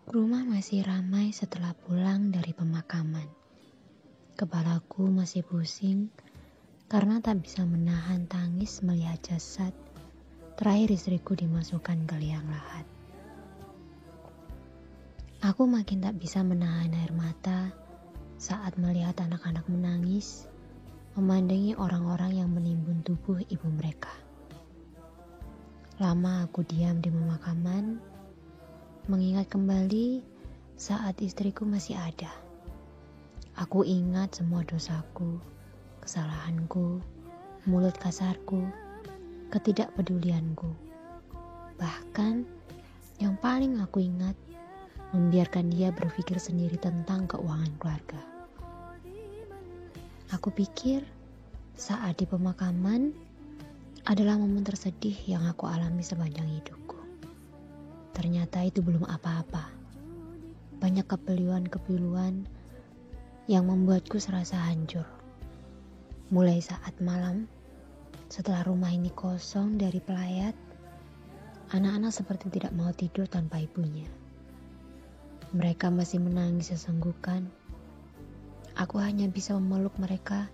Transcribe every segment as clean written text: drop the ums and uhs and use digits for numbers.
Rumah masih ramai setelah pulang dari pemakaman. Kepalaku masih pusing karena tak bisa menahan tangis melihat jasad terakhir istriku dimasukkan ke liang lahat. Aku makin tak bisa menahan air mata saat melihat anak-anak menangis, memandangi orang-orang yang menimbun tubuh ibu mereka. Lama aku diam di pemakaman, mengingat kembali saat istriku masih ada. Aku ingat semua dosaku, kesalahanku, mulut kasarku, ketidakpedulianku. Bahkan yang paling aku ingat, membiarkan dia berpikir sendiri tentang keuangan keluarga. Aku pikir saat di pemakaman adalah momen tersedih yang aku alami sepanjang hidupku. Ternyata itu belum apa-apa. Banyak kepiluan-kepiluan yang membuatku serasa hancur. Mulai saat malam, setelah rumah ini kosong dari pelayat, anak-anak seperti tidak mau tidur tanpa ibunya. Mereka masih menangis sesenggukan. Aku hanya bisa memeluk mereka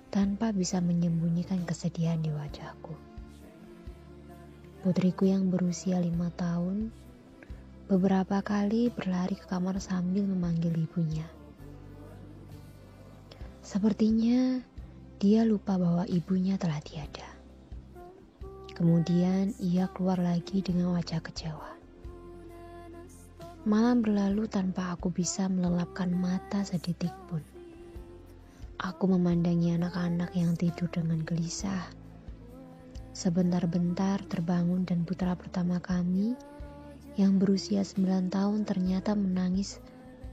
tanpa bisa menyembunyikan kesedihan di wajahku. Putriku yang berusia 5 tahun beberapa kali berlari ke kamar sambil memanggil ibunya. Sepertinya dia lupa bahwa ibunya telah tiada. Kemudian ia keluar lagi dengan wajah kecewa. Malam berlalu tanpa aku bisa melelapkan mata sedetik pun. Aku memandangi anak-anak yang tidur dengan gelisah. Sebentar-bentar terbangun dan putra pertama kami yang berusia 9 tahun ternyata menangis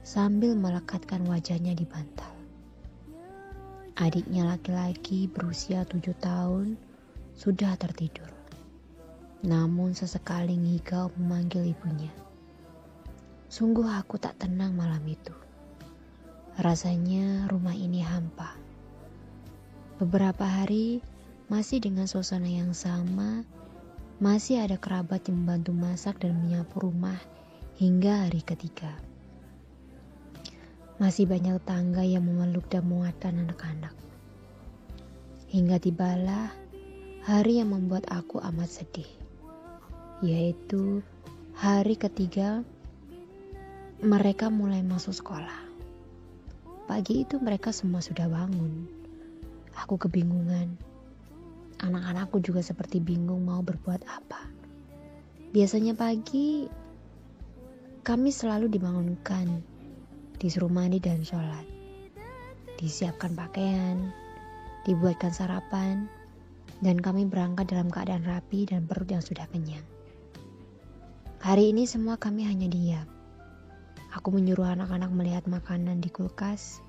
sambil melekatkan wajahnya di bantal. Adiknya laki-laki berusia 7 tahun sudah tertidur. Namun sesekali ngigau memanggil ibunya. Sungguh aku tak tenang malam itu. Rasanya rumah ini hampa. Beberapa hari masih dengan suasana yang sama, masih ada kerabat yang membantu masak dan menyapu rumah hingga hari ketiga. Masih banyak tetangga yang memeluk dan menguatkan anak-anak. Hingga tibalah hari yang membuat aku amat sedih, yaitu hari ketiga mereka mulai masuk sekolah. Pagi itu mereka semua sudah bangun. Aku kebingungan. Anak-anakku juga seperti bingung mau berbuat apa. Biasanya pagi kami selalu dibangunkan, disuruh mandi dan sholat, disiapkan pakaian, dibuatkan sarapan, dan kami berangkat dalam keadaan rapi dan perut yang sudah kenyang. Hari ini semua kami hanya diam. Aku menyuruh anak-anak melihat makanan di kulkas.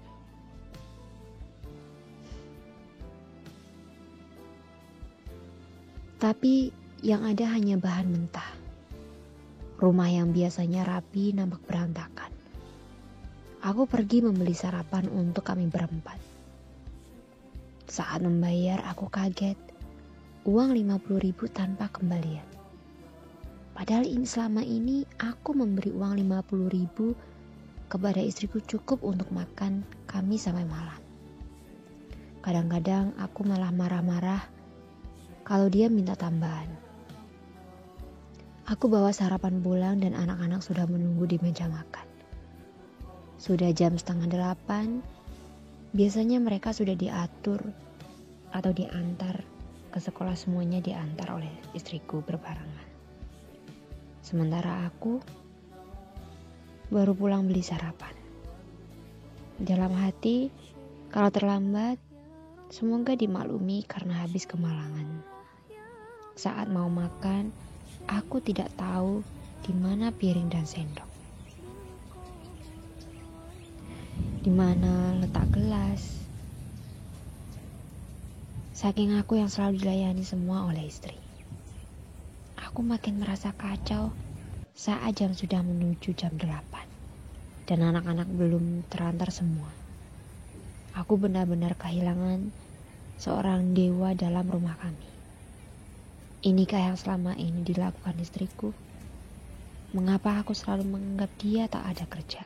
Tapi yang ada hanya bahan mentah. Rumah yang biasanya rapi nampak berantakan. Aku pergi membeli sarapan untuk kami berempat. Saat membayar aku kaget. Uang 50.000 tanpa kembalian. Padahal selama ini aku memberi uang 50.000 kepada istriku cukup untuk makan kami sampai malam. Kadang-kadang aku malah marah-marah kalau dia minta tambahan. Aku bawa sarapan pulang dan anak-anak sudah menunggu di meja makan. Sudah jam 7:30, biasanya mereka sudah diatur atau diantar ke sekolah, semuanya diantar oleh istriku berbarengan. Sementara aku baru pulang beli sarapan. Dalam hati, kalau terlambat, semoga dimaklumi karena habis kemalangan. Saat mau makan, aku tidak tahu di mana piring dan sendok. Di mana letak gelas. Saking aku yang selalu dilayani semua oleh istri. Aku makin merasa kacau saat jam sudah menuju jam 8 dan anak-anak belum terantar semua. Aku benar-benar kehilangan seorang dewa dalam rumah kami. Inikah yang selama ini dilakukan istriku? Mengapa aku selalu menganggap dia tak ada kerja?